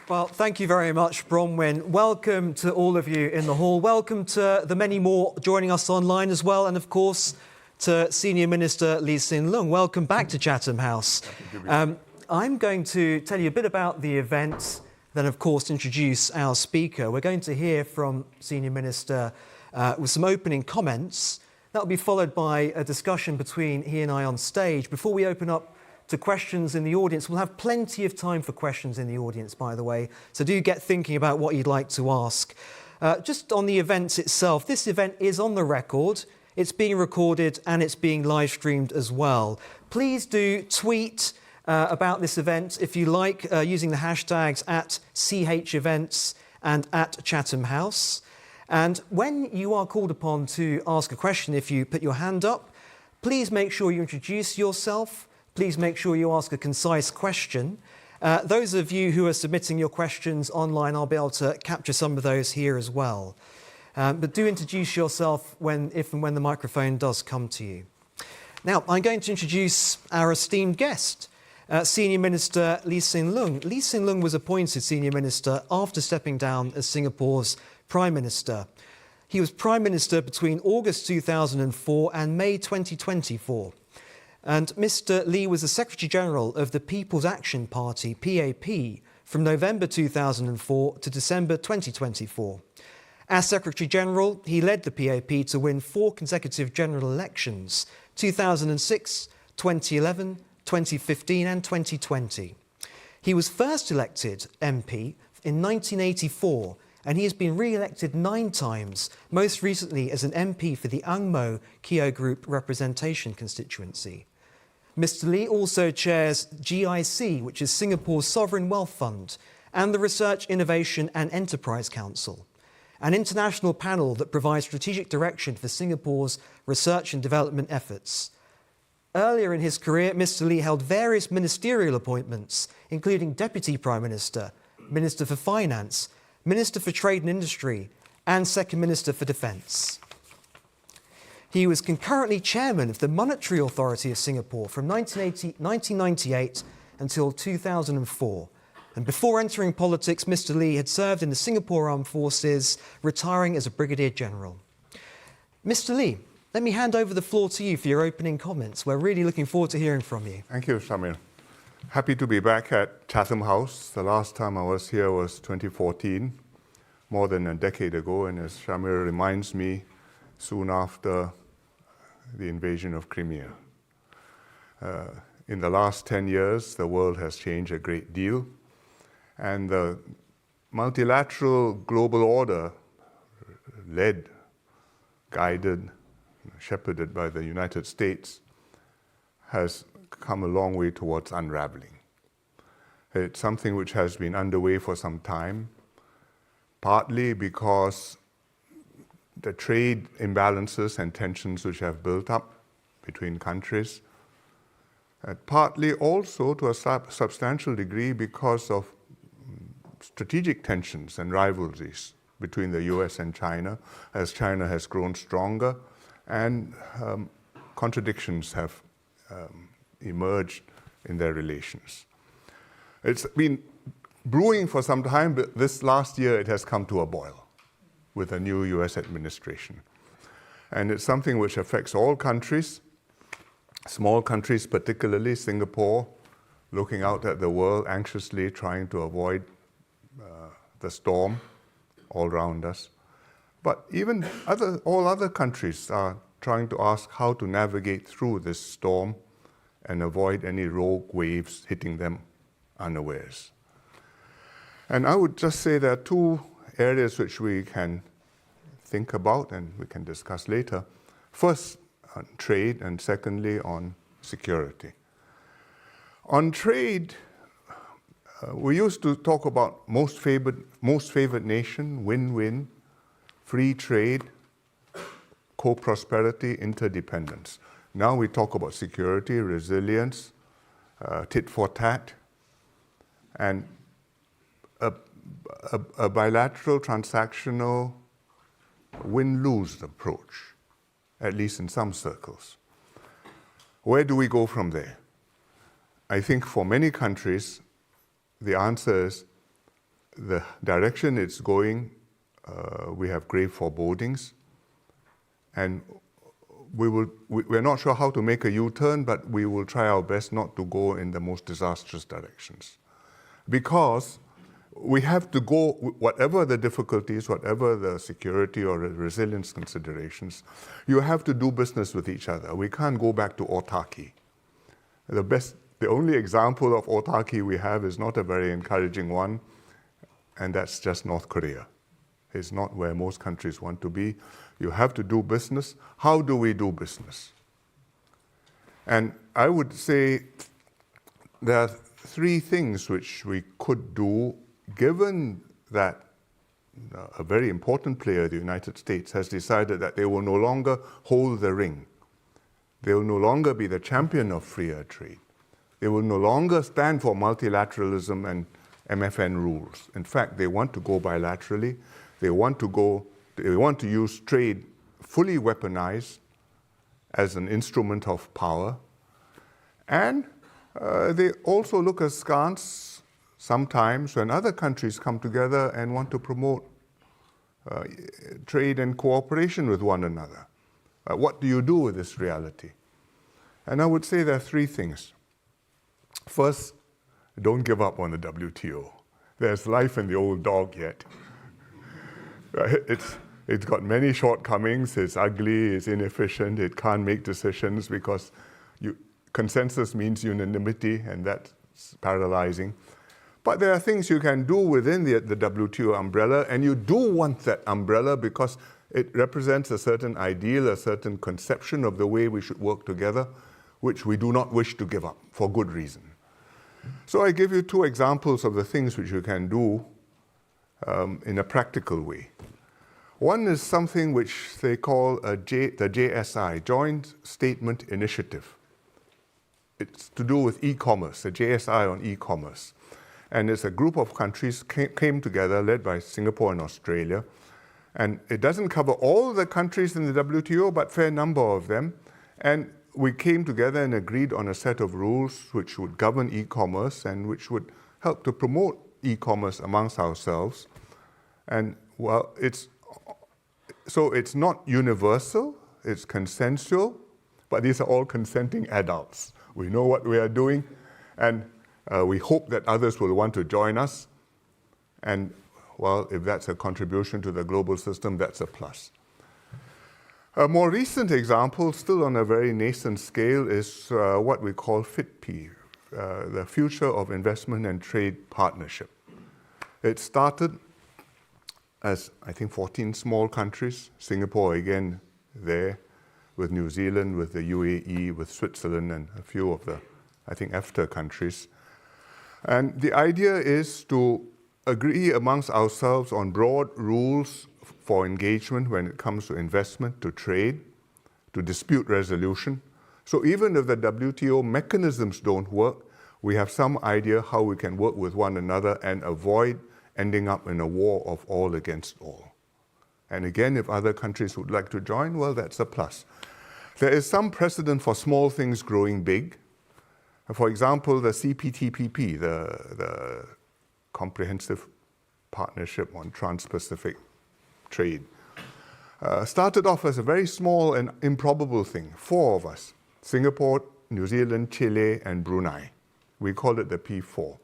Well, thank you very much, Bronwyn. Welcome to all of you in the hall. Welcome to the many more joining us online as well. And of course, to Senior Minister Hsien Loong. Welcome back to Chatham House. I'm going to tell you a bit about the event, then of course introduce our speaker. We're going to hear from Senior Minister with some opening comments. That will be followed by a discussion between he and I on stage. Before we open up to questions in the audience, we'll have plenty of time for questions in the audience, by the way, so do get thinking about what you'd like to ask. Just on the event itself, this event is on the record, it's being recorded and it's being live streamed as well. Please do tweet about this event if you like, using the hashtags @CHEvents and @Chatham House. And when you are called upon to ask a question, if you put your hand up, please make sure you introduce yourself. Please make sure you ask a concise question. Those of you who are submitting your questions online, I'll be able to capture some of those here as well. But do introduce yourself if and when the microphone does come to you. Now, I'm going to introduce our esteemed guest, Senior Minister Hsien Loong. Hsien Loong was appointed Senior Minister after stepping down as Singapore's Prime Minister. He was Prime Minister between August 2004 and May 2024. And Mr. Lee was the Secretary General of the People's Action Party, PAP, from November 2004 to December 2024. As Secretary General, he led the PAP to win 4 consecutive general elections, 2006, 2011, 2015 and 2020. He was first elected MP in 1984, and he has been re-elected 9 times, most recently as an MP for the Ang Mo Keo Group representation constituency. Mr. Lee also chairs GIC, which is Singapore's Sovereign Wealth Fund, and the Research, Innovation and Enterprise Council, an international panel that provides strategic direction for Singapore's research and development efforts. Earlier in his career, Mr. Lee held various ministerial appointments, including Deputy Prime Minister, Minister for Finance, Minister for Trade and Industry, and Second Minister for Defence. He was concurrently chairman of the Monetary Authority of Singapore from 1998 until 2004. And before entering politics, Mr. Lee had served in the Singapore Armed Forces, retiring as a Brigadier General. Mr. Lee, let me hand over the floor to you for your opening comments. We're really looking forward to hearing from you. Thank you, Shamir. Happy to be back at Chatham House. The last time I was here was 2014, more than a decade ago, and as Shamir reminds me, soon after the invasion of Crimea. In the last 10 years, the world has changed a great deal, and the multilateral global order, led, guided, shepherded by the United States, has come a long way towards unraveling. It's something which has been underway for some time, partly because the trade imbalances and tensions which have built up between countries, partly also to a substantial degree because of strategic tensions and rivalries between the US and China, as China has grown stronger and contradictions have emerged in their relations. It's been brewing for some time, but this last year it has come to a boil with a new US administration. And it's something which affects all countries, small countries particularly, Singapore, looking out at the world, anxiously trying to avoid the storm all around us. But even all other countries are trying to ask how to navigate through this storm and avoid any rogue waves hitting them unawares. And I would just say there are 2 areas which we can think about and we can discuss later. First, on trade, and secondly, on security. On trade, we used to talk about most favored nation, win-win, free trade, co-prosperity, interdependence. Now we talk about security, resilience, tit for tat, and a bilateral, transactional, win-lose approach, at least in some circles. Where do we go from there? I think for many countries, the answer is the direction it's going, we have grave forebodings. And we're not sure how to make a U-turn, but we will try our best not to go in the most disastrous directions. Because we have to go, whatever the difficulties, whatever the security or resilience considerations, you have to do business with each other. We can't go back to autarky. The only example of autarky we have is not a very encouraging one, and that's just North Korea. It's not where most countries want to be. You have to do business. How do we do business? And I would say there are three things which we could do, given that a very important player, the United States, has decided that they will no longer hold the ring. They will no longer be the champion of freer trade. They will no longer stand for multilateralism and MFN rules. In fact, they want to go bilaterally. They want to use trade fully weaponized as an instrument of power. And they also look askance sometimes when other countries come together and want to promote trade and cooperation with one another. What do you do with this reality? And I would say there are three things. First, don't give up on the WTO. There's life in the old dog yet. It's got many shortcomings. It's ugly, it's inefficient, it can't make decisions because consensus means unanimity, and that's paralyzing. But there are things you can do within the WTO umbrella, and you do want that umbrella because it represents a certain ideal, a certain conception of the way we should work together, which we do not wish to give up for good reason. So I give you two examples of the things which you can do in a practical way. One is something which they call the JSI, Joint Statement Initiative. It's to do with e-commerce, the JSI on e-commerce. And it's a group of countries came together, led by Singapore and Australia. And it doesn't cover all the countries in the WTO, but a fair number of them. And we came together and agreed on a set of rules which would govern e-commerce and which would help to promote e-commerce amongst ourselves. And well, it's not universal, it's consensual, but these are all consenting adults. We know what we are doing, and we hope that others will want to join us. And well, if that's a contribution to the global system, that's a plus. A more recent example, still on a very nascent scale, is what we call FITP, the Future of Investment and Trade Partnership. It started as, I think, 14 small countries, Singapore again there, with New Zealand, with the UAE, with Switzerland, and a few of the, I think, EFTA countries. And the idea is to agree amongst ourselves on broad rules for engagement when it comes to investment, to trade, to dispute resolution. So even if the WTO mechanisms don't work, we have some idea how we can work with one another and avoid ending up in a war of all against all. And again, if other countries would like to join, well, that's a plus. There is some precedent for small things growing big. For example, the CPTPP, the Comprehensive Partnership on Trans-Pacific Trade, started off as a very small and improbable thing. 4 of us, Singapore, New Zealand, Chile, and Brunei. We called it the P4.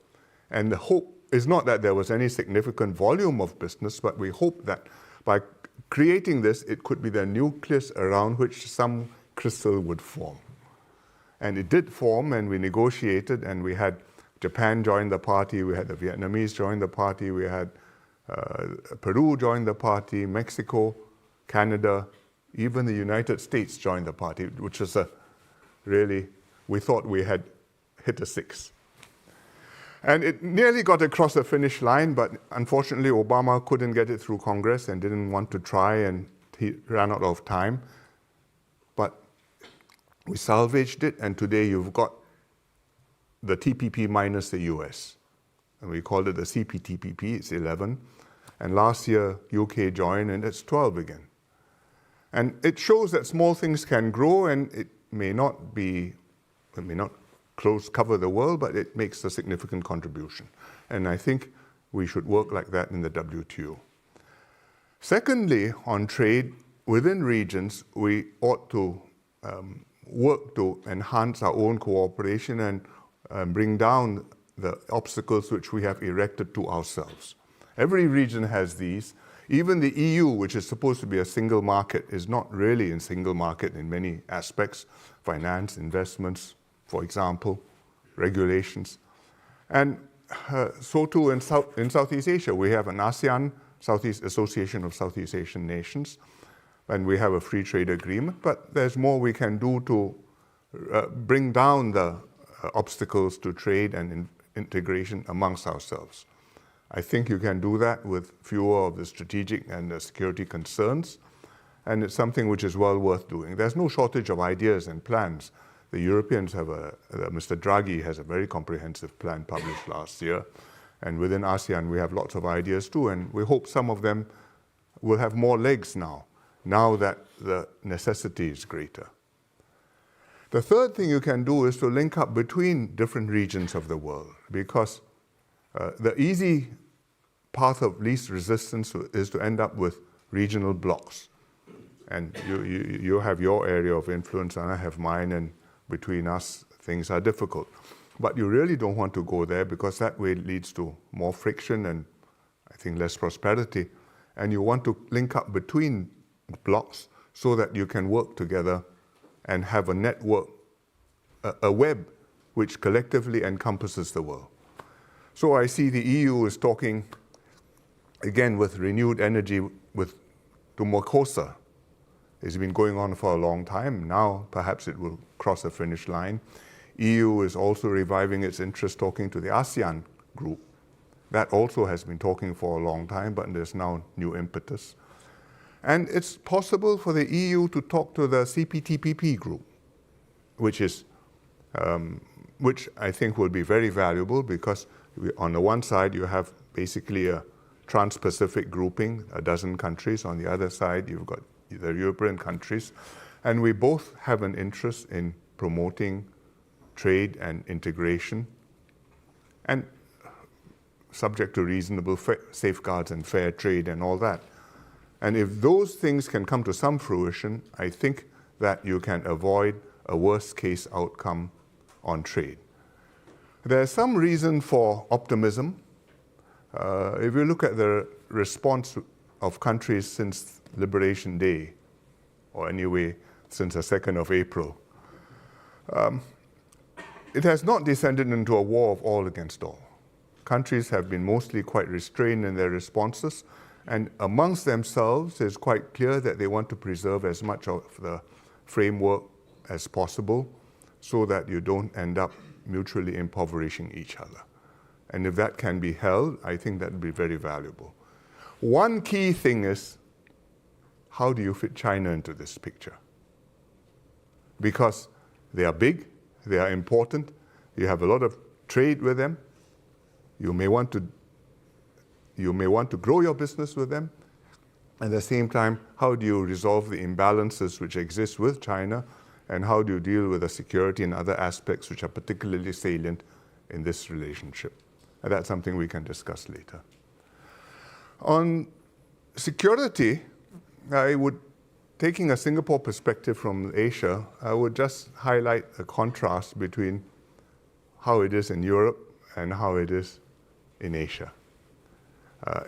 And the hope is not that there was any significant volume of business, but we hope that by creating this, it could be the nucleus around which some crystal would form. And it did form, and we negotiated, and we had Japan join the party, we had the Vietnamese join the party, we had Peru join the party, Mexico, Canada, even the United States joined the party, which is we thought we had hit a 6. And it nearly got across the finish line, but unfortunately Obama couldn't get it through Congress and didn't want to try, and he ran out of time. But we salvaged it, and today you've got the TPP minus the US. And we called it the CPTPP, it's 11. And last year, UK joined, and it's 12 again. And it shows that small things can grow, and it may not cover the world, but it makes a significant contribution. And I think we should work like that in the WTO. Secondly, on trade within regions, we ought to work to enhance our own cooperation and bring down the obstacles which we have erected to ourselves. Every region has these. Even the EU, which is supposed to be a single market, is not really a single market in many aspects: finance, investments, for example, regulations. And so too in Southeast Asia. We have an ASEAN, Southeast Association of Southeast Asian Nations, and we have a free trade agreement, but there's more we can do to bring down the obstacles to trade and integration amongst ourselves. I think you can do that with fewer of the strategic and the security concerns, and it's something which is well worth doing. There's no shortage of ideas and plans. The Europeans have Mr. Draghi has a very comprehensive plan published last year, and within ASEAN we have lots of ideas too, and we hope some of them will have more legs now that the necessity is greater. The third thing you can do is to link up between different regions of the world, because the easy path of least resistance is to end up with regional blocks. And you have your area of influence and I have mine, and between us things are difficult. But you really don't want to go there, because that way leads to more friction and I think less prosperity. And you want to link up between blocks so that you can work together and have a network, a web which collectively encompasses the world. So I see the EU is talking again with renewed energy to Mokosa. It's been going on for a long time. Now perhaps it will cross the finish line. EU is also reviving its interest talking to the ASEAN group. That also has been talking for a long time, but there's now new impetus. And it's possible for the EU to talk to the CPTPP group, which I think will be very valuable, because on the one side you have basically a trans-Pacific grouping, a dozen countries. On the other side you've got the European countries, and we both have an interest in promoting trade and integration, and subject to reasonable safeguards and fair trade and all that. And if those things can come to some fruition, I think that you can avoid a worst case outcome on trade. There's some reason for optimism. If you look at the response of countries since Liberation Day, or anyway since the 2nd of April, it has not descended into a war of all against all. Countries have been mostly quite restrained in their responses, and amongst themselves it's quite clear that they want to preserve as much of the framework as possible so that you don't end up mutually impoverishing each other. And if that can be held, I think that would be very valuable. One key thing is, how do you fit China into this picture? Because they are big, they are important, you have a lot of trade with them, you may want to grow your business with them. At the same time, how do you resolve the imbalances which exist with China, and how do you deal with the security and other aspects which are particularly salient in this relationship? And that's something we can discuss later. On security, taking a Singapore perspective from Asia, I would just highlight a contrast between how it is in Europe and how it is in Asia.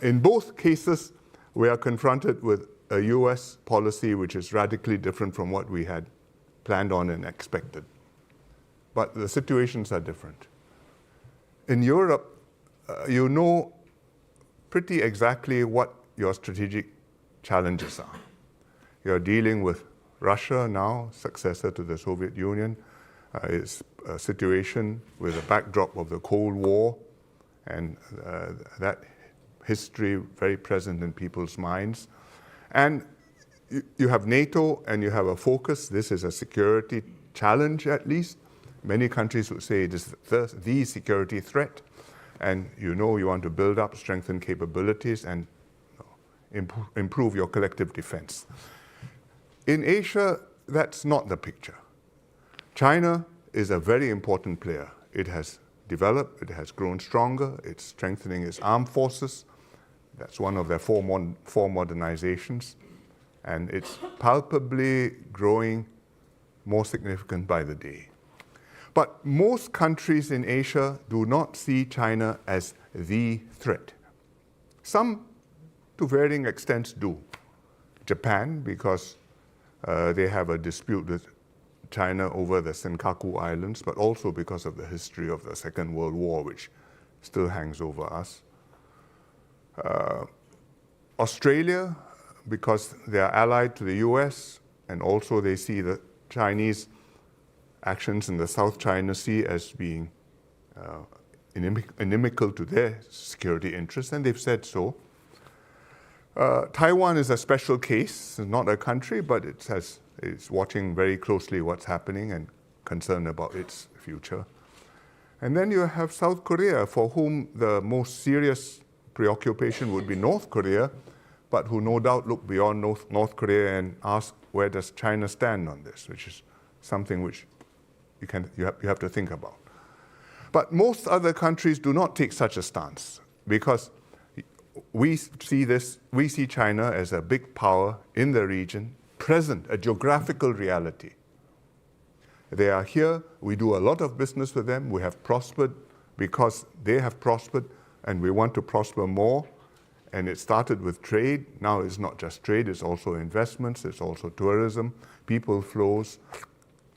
In both cases, we are confronted with a US policy which is radically different from what we had planned on and expected. But the situations are different. In Europe, you know pretty exactly what your strategic challenges are. You're dealing with Russia now, successor to the Soviet Union. It's a situation with a backdrop of the Cold War, and that history very present in people's minds. And you have NATO, and you have a focus. This is a security challenge, at least. Many countries would say it is the security threat. And you want to build up, strengthen capabilities, and improve your collective defense. In Asia, that's not the picture. China is a very important player. It has developed, it has grown stronger, it's strengthening its armed forces. That's one of their four modernizations. And it's palpably growing more significant by the day. But most countries in Asia do not see China as the threat. Some, to varying extents, do. Japan, because they have a dispute with China over the Senkaku Islands, but also because of the history of the Second World War, which still hangs over us. Australia, because they are allied to the US, and also they see the Chinese actions in the South China Sea as being inimical to their security interests, and they've said so. Taiwan is a special case, not a country, but it's watching very closely what's happening and concerned about its future. And then you have South Korea, for whom the most serious preoccupation would be North Korea, but who no doubt look beyond North Korea and ask, where does China stand on this, which is something which you have to think about. But most other countries do not take such a stance, because we see China as a big power in the region, present, a geographical reality. They are here, we do a lot of business with them, we have prospered because they have prospered, and we want to prosper more. And it started with trade. Now it's not just trade, it's also investments, it's also tourism, people flows.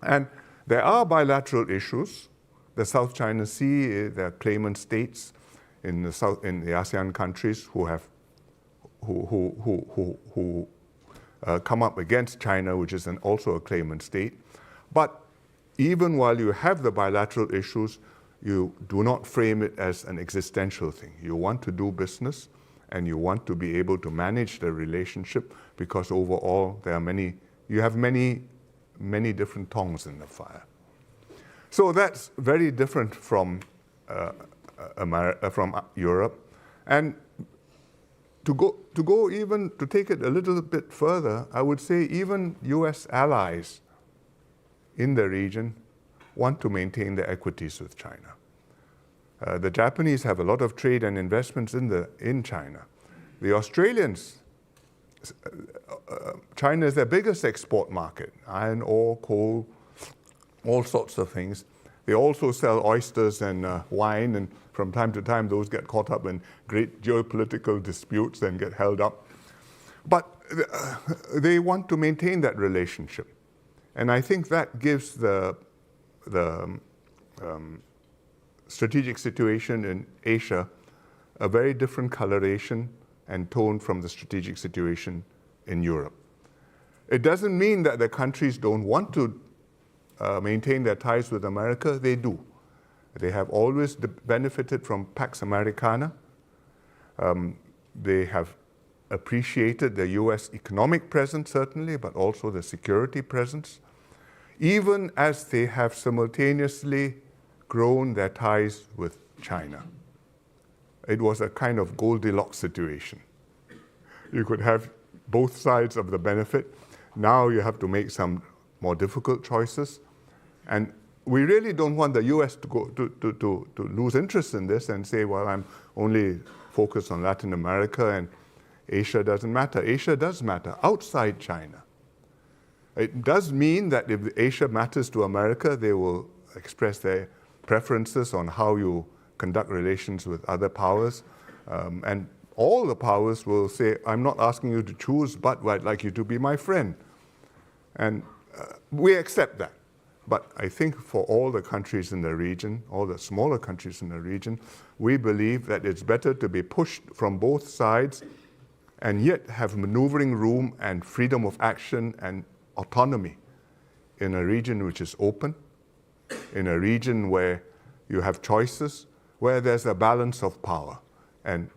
And there are bilateral issues. The South China Sea, there are claimant states in the ASEAN countries who come up against China, which is also a claimant state. But even while you have the bilateral issues, you do not frame it as an existential thing. You want to do business, and you want to be able to manage the relationship, because overall you have many different tongs in the fire. So that's very different from Europe. And to take it a little bit further, I would say even US allies in the region want to maintain their equities with China. The Japanese have a lot of trade and investments in China. The Australians, China is their biggest export market, iron ore, coal, all sorts of things. They also sell oysters and wine, and from time to time those get caught up in great geopolitical disputes and get held up. But they want to maintain that relationship. And I think that gives the strategic situation in Asia a very different coloration and tone from the strategic situation in Europe. It doesn't mean that the countries don't want to maintain their ties with America. They do. They have always benefited from Pax Americana. They have appreciated the US economic presence, certainly, but also the security presence, even as they have simultaneously grown their ties with China. It was a kind of Goldilocks situation. You could have both sides of the benefit. Now you have to make some more difficult choices. And we really don't want the US to lose interest in this and say, well, I'm only focused on Latin America and Asia doesn't matter. Asia does matter outside China. It does mean that if Asia matters to America, they will express their preferences on how you conduct relations with other powers. And all the powers will say, I'm not asking you to choose, but I'd like you to be my friend. And we accept that. But I think for all the countries in the region, all the smaller countries in the region, we believe that it's better to be pushed from both sides and yet have maneuvering room and freedom of action and autonomy in a region which is open, in a region where you have choices, where there's a balance of power. And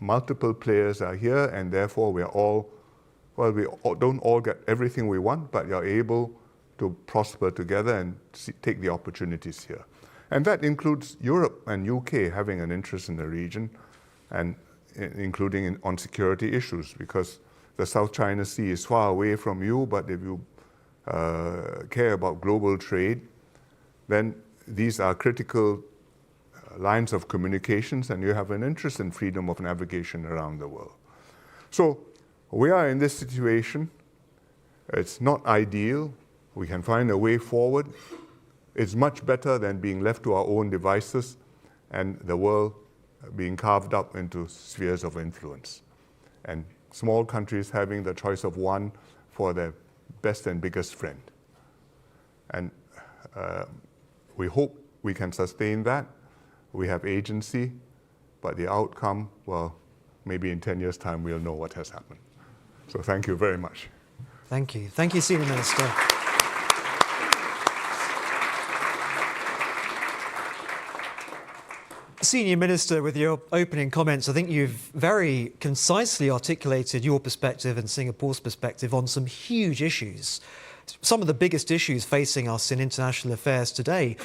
multiple players are here, and therefore we don't all get everything we want, but you're able to prosper together and take the opportunities here. And that includes Europe and UK having an interest in the region, and including on security issues, because the South China Sea is far away from you, but if you care about global trade, then these are critical lines of communications, and you have an interest in freedom of navigation around the world. So we are in this situation. It's not ideal. We can find a way forward. It's much better than being left to our own devices and the world being carved up into spheres of influence, and small countries having the choice of one for their best and biggest friend. And we hope we can sustain that. We have agency, but the outcome, well, maybe in 10 years' time we'll know what has happened. So thank you very much. Thank you. Thank you, Senior Minister. Senior Minister, with your opening comments, I think you've very concisely articulated your perspective and Singapore's perspective on some huge issues, some of the biggest issues facing us in international affairs today.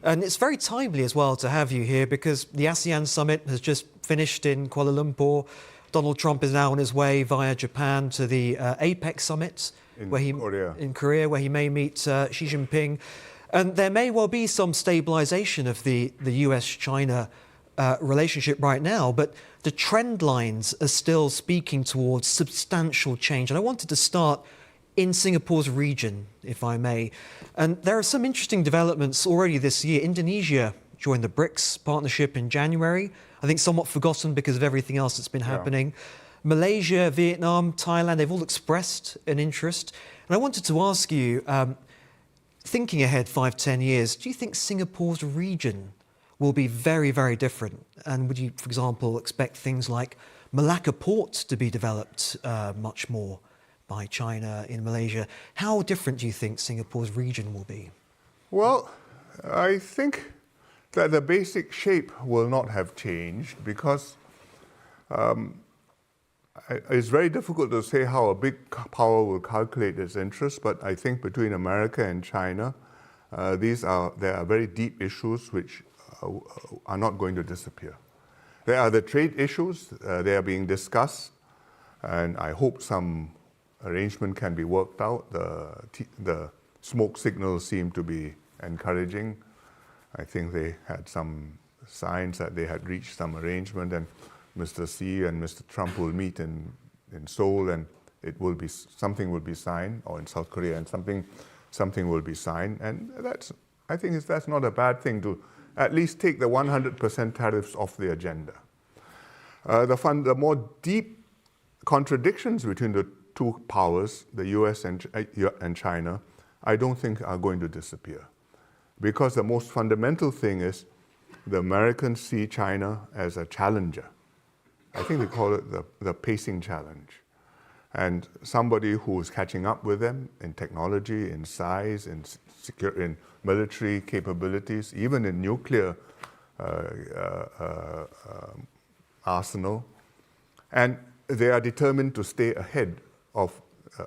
And it's very timely as well to have you here because the ASEAN summit has just finished in Kuala Lumpur. Donald Trump is now on his way via Japan to the APEC summit in Korea, where he may meet Xi Jinping. And there may well be some stabilization of the US-China relationship right now, but the trend lines are still speaking towards substantial change. And I wanted to start in Singapore's region, if I may. And there are some interesting developments already this year. Indonesia joined the BRICS partnership in January. I think somewhat forgotten because of everything else that's been happening. Malaysia, Vietnam, Thailand, they've all expressed an interest. And I wanted to ask you, thinking ahead 5-10 years, do you think Singapore's region will be very, very different? And would you, for example, expect things like Malacca Port to be developed much more by China in Malaysia? How different do you think Singapore's region will be? Well, I think that the basic shape will not have changed because it's very difficult to say how a big power will calculate its interests, but I think between America and China, there are very deep issues which are not going to disappear. There are the trade issues, they are being discussed, and I hope some arrangement can be worked out. The smoke signals seem to be encouraging. I think they had some signs that they had reached some arrangement, and Mr. Xi and Mr. Trump will meet in Seoul, and something will be signed, or in South Korea, and something will be signed. And I think that's not a bad thing to at least take the 100% tariffs off the agenda. The more deep contradictions between the two powers, the US and China, I don't think are going to disappear. Because the most fundamental thing is the Americans see China as a challenger. I think they call it the pacing challenge. And somebody who is catching up with them in technology, in size, in military capabilities, even in nuclear arsenal. And they are determined to stay ahead of,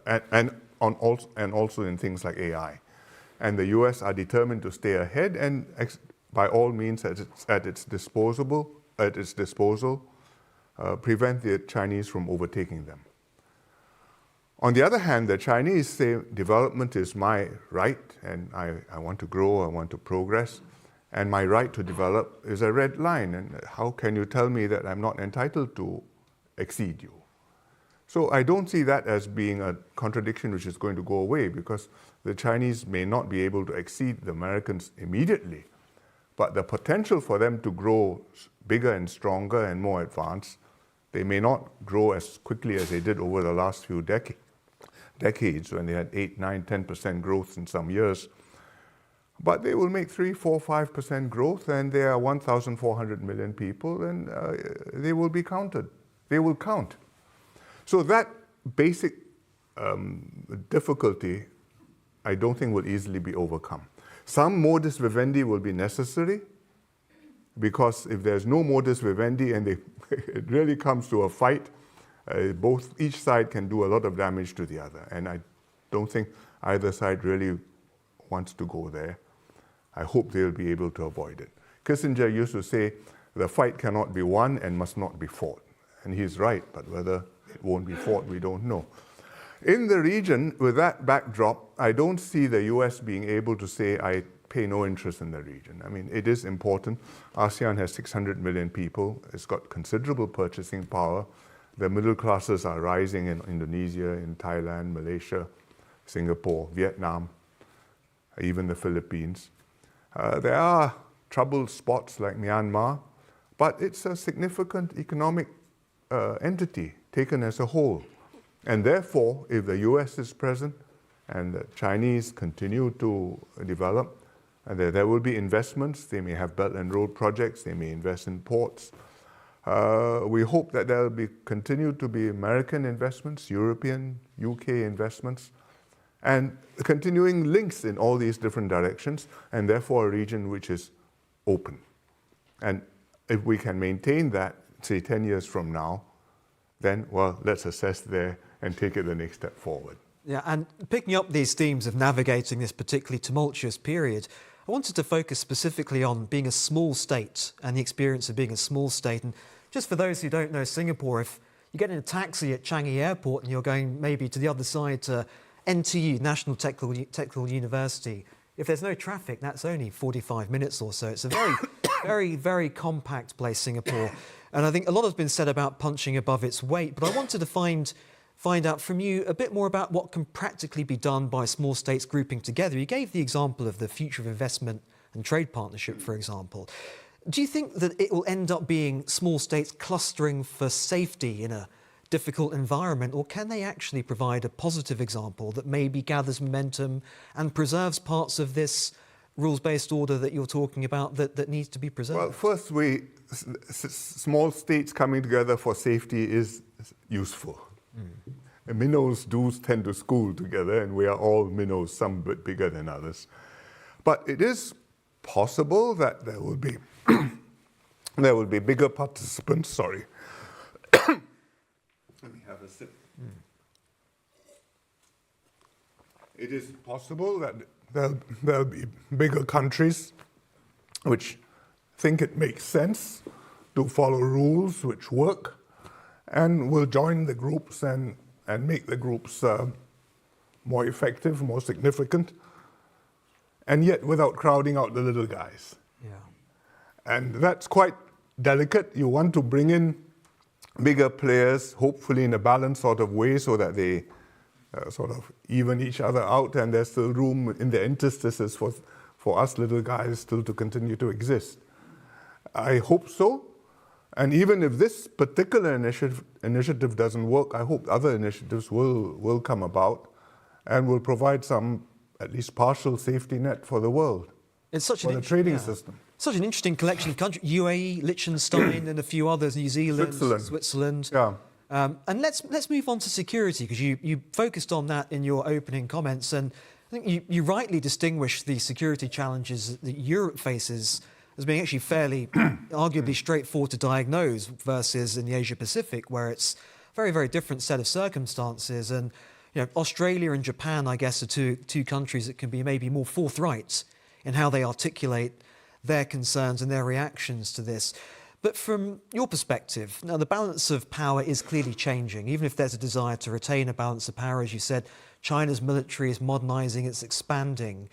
and also in things like AI. And the US are determined to stay ahead and by all means at its disposal, prevent the Chinese from overtaking them. On the other hand, the Chinese say development is my right, and I want to grow, I want to progress, and my right to develop is a red line, and how can you tell me that I'm not entitled to exceed you? So I don't see that as being a contradiction which is going to go away, because the Chinese may not be able to exceed the Americans immediately, but the potential for them to grow bigger and stronger and more advanced, they may not grow as quickly as they did over the last few decades when they had 8, 9, 10% growth in some years. But they will make 3, 4, 5% growth, and there are 1,400 million people, and they will be counted. They will count. So that basic difficulty, I don't think will easily be overcome. Some modus vivendi will be necessary, because if there's no modus vivendi and it really comes to a fight, each side can do a lot of damage to the other. And I don't think either side really wants to go there. I hope they'll be able to avoid it. Kissinger used to say, the fight cannot be won and must not be fought. And he's right, but whether it won't be fought, we don't know. In the region, with that backdrop, I don't see the US being able to say, I pay no interest in the region. I mean, it is important. ASEAN has 600 million people. It's got considerable purchasing power. The middle classes are rising in Indonesia, in Thailand, Malaysia, Singapore, Vietnam, even the Philippines. There are troubled spots like Myanmar, but it's a significant economic entity taken as a whole. And therefore, if the US is present and the Chinese continue to develop, and there will be investments. They may have Belt and Road projects. They may invest in ports. We hope that there will continue to be American investments, European, UK investments, and continuing links in all these different directions, and therefore a region which is open. And if we can maintain that, say 10 years from now, then, well, let's assess there and take it the next step forward. Yeah, and picking up these themes of navigating this particularly tumultuous period, I wanted to focus specifically on being a small state and the experience of being a small state. And just for those who don't know Singapore, if you get in a taxi at Changi Airport and you're going maybe to the other side to NTU, National Technical University, if there's no traffic, that's only 45 minutes or so. It's a very, very, very compact place, Singapore. And I think a lot has been said about punching above its weight, but I wanted to find out from you a bit more about what can practically be done by small states grouping together. You gave the example of the future of investment and trade partnership, for example. Do you think that it will end up being small states clustering for safety in a difficult environment, or can they actually provide a positive example that maybe gathers momentum and preserves parts of this rules-based order that you're talking about that needs to be preserved? Well, first, small states coming together for safety is useful. Minnows do tend to school together, and we are all minnows, some bit bigger than others. But it is possible that there will be bigger participants. Sorry. Let me have a sip. It is possible that there'll be bigger countries which think it makes sense to follow rules which work, and will join the groups and make the groups more effective, more significant, and yet without crowding out the little guys. Yeah. And that's quite delicate. You want to bring in bigger players, hopefully in a balanced sort of way, so that they sort of even each other out, and there's still room in the interstices for us little guys still to continue to exist. I hope so. And even if this particular initiative doesn't work, I hope other initiatives will come about and will provide some, at least partial safety net for the world, it's such for the trading system. Such an interesting collection of countries, UAE, Liechtenstein and a few others, New Zealand, Switzerland. Yeah. And let's move on to security, because you focused on that in your opening comments, and I think you rightly distinguish the security challenges that Europe faces as being actually fairly, arguably straightforward to diagnose, versus in the Asia-Pacific, where it's a very, very different set of circumstances. And Australia and Japan, I guess, are two countries that can be maybe more forthright in how they articulate their concerns and their reactions to this. But from your perspective, now the balance of power is clearly changing, even if there's a desire to retain a balance of power. As you said, China's military is modernising, it's expanding.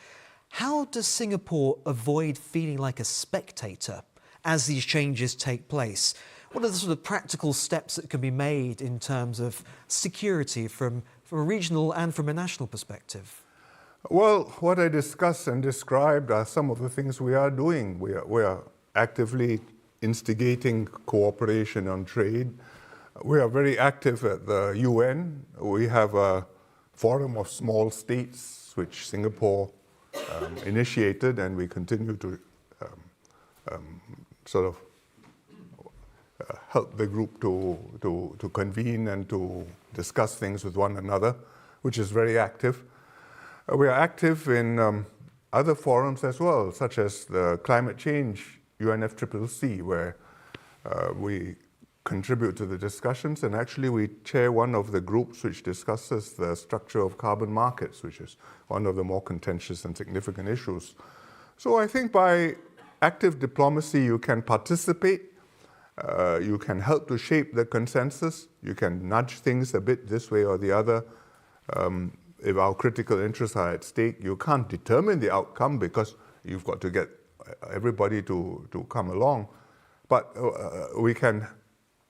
How does Singapore avoid feeling like a spectator as these changes take place? What are the sort of practical steps that can be made in terms of security from a regional and from a national perspective? Well, what I discussed and described are some of the things we are doing. We are actively instigating cooperation on trade. We are very active at the UN. We have a forum of small states, which Singapore initiated, and we continue to sort of help the group to convene and to discuss things with one another, which is very active. We are active in other forums as well, such as the climate change UNFCCC, where we contribute to the discussions, and actually we chair one of the groups which discusses the structure of carbon markets, which is one of the more contentious and significant issues. So I think by active diplomacy you can participate, you can help to shape the consensus, you can nudge things a bit this way or the other. If our critical interests are at stake, you can't determine the outcome because you've got to get everybody to come along. But we can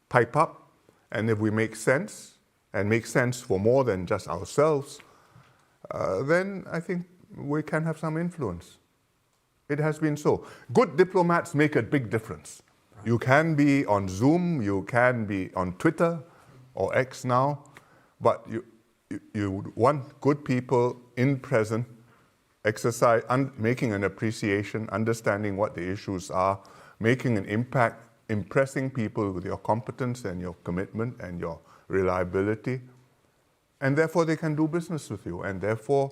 pipe up, and if we make sense, and make sense for more than just ourselves, then I think we can have some influence. It has been so. Good diplomats make a big difference. You can be on Zoom, you can be on Twitter or X now, but you want good people in present, exercise, making an appreciation, understanding what the issues are, making an impact, impressing people with your competence and your commitment and your reliability, and therefore they can do business with you, and therefore,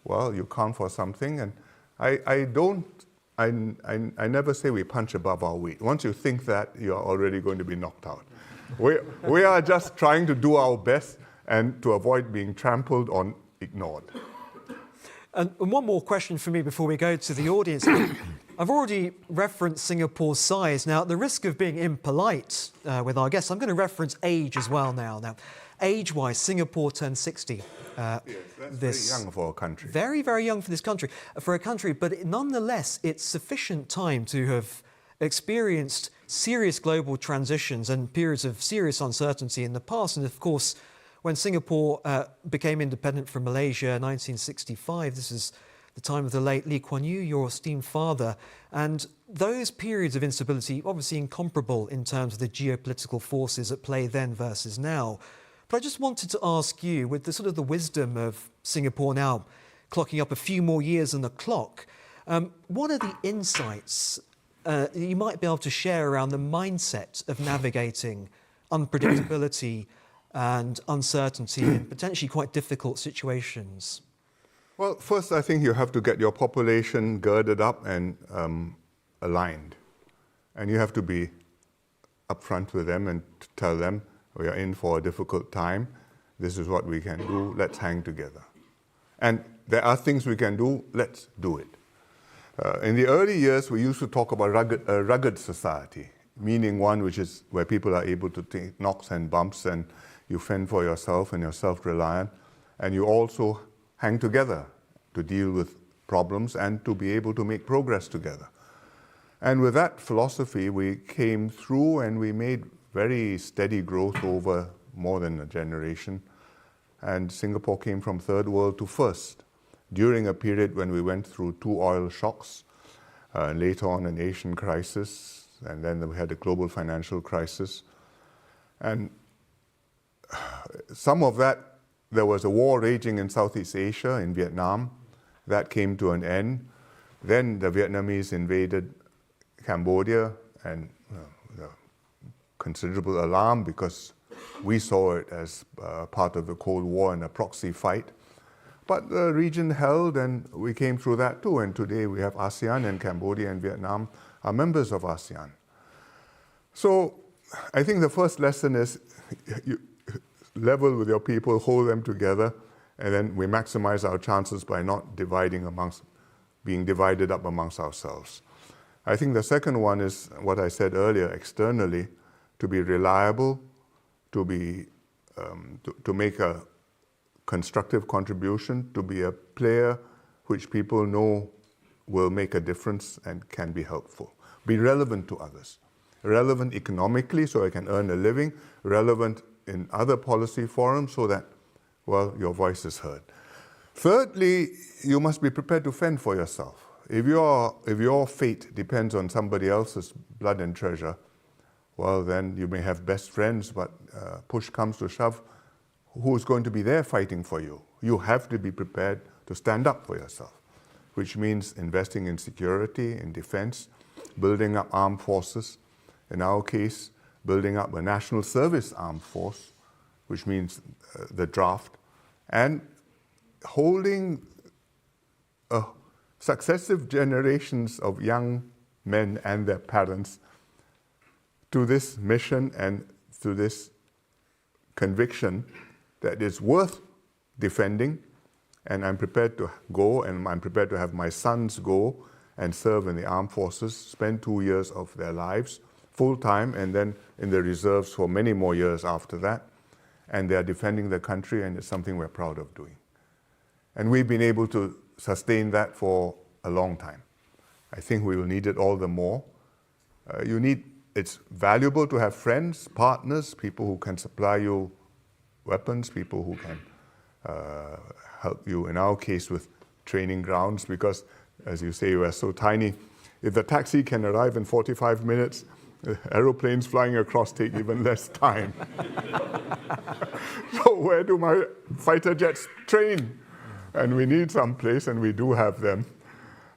well, you count for something. And I never say we punch above our weight. Once you think that, you are already going to be knocked out. We are just trying to do our best and to avoid being trampled or ignored. And one more question for me before we go to the audience. I've already referenced Singapore's size. Now, at the risk of being impolite with our guests, I'm going to reference age as well now. Now, age-wise, Singapore turned 60. Yes, that's very young for a country. Very, very young for a country. But nonetheless, it's sufficient time to have experienced serious global transitions and periods of serious uncertainty in the past. And of course, when Singapore became independent from Malaysia in 1965, this is the time of the late Lee Kuan Yew, your esteemed father. And those periods of instability, obviously incomparable in terms of the geopolitical forces at play then versus now. But I just wanted to ask you, with the sort of the wisdom of Singapore now clocking up a few more years on the clock, what are the insights you might be able to share around the mindset of navigating unpredictability and uncertainty in potentially quite difficult situations? Well, first, I think you have to get your population girded up and aligned. And you have to be upfront with them and tell them, we are in for a difficult time. This is what we can do. Let's hang together. And there are things we can do. Let's do it. In the early years, we used to talk about a rugged society, meaning one which is where people are able to take knocks and bumps, and you fend for yourself and you're self-reliant, and you also hang together to deal with problems and to be able to make progress together. And with that philosophy, we came through and we made very steady growth over more than a generation. And Singapore came from third world to first during a period when we went through 2 oil shocks, later on an Asian crisis, and then we had a global financial crisis. And some of that, there was a war raging in Southeast Asia, in Vietnam. That came to an end. Then the Vietnamese invaded Cambodia, and considerable alarm because we saw it as part of the Cold War and a proxy fight. But the region held, and we came through that too. And today we have ASEAN, and Cambodia and Vietnam are members of ASEAN. So I think the first lesson is you level with your people, hold them together, and then we maximize our chances by not being divided up amongst ourselves. I think the second one is what I said earlier, externally, to be reliable, to make a constructive contribution, to be a player which people know will make a difference and can be helpful. Be relevant to others. Relevant economically so I can earn a living, relevant in other policy forums so that, well, your voice is heard. Thirdly, you must be prepared to fend for yourself. If your fate depends on somebody else's blood and treasure, well, then you may have best friends, but push comes to shove, who's going to be there fighting for you? You have to be prepared to stand up for yourself, which means investing in security, in defense, building up armed forces. In our case, building up a national service armed force, which means the draft, and holding successive generations of young men and their parents to this mission and to this conviction that it's worth defending, and I'm prepared to go, and I'm prepared to have my sons go and serve in the armed forces, spend 2 years of their lives full-time, and then in the reserves for many more years after that. And they are defending the country, and it's something we're proud of doing. And we've been able to sustain that for a long time. I think we will need it all the more. It's valuable to have friends, partners, people who can supply you weapons, people who can help you, in our case, with training grounds, because, as you say, we are so tiny. If the taxi can arrive in 45 minutes, aeroplanes flying across take even less time. So where do my fighter jets train? And we need some place, and we do have them.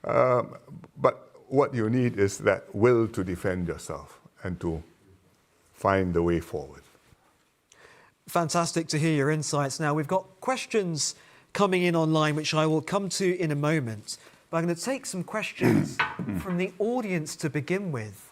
But what you need is that will to defend yourself and to find the way forward. Fantastic to hear your insights. Now, we've got questions coming in online, which I will come to in a moment. But I'm going to take some questions from the audience to begin with.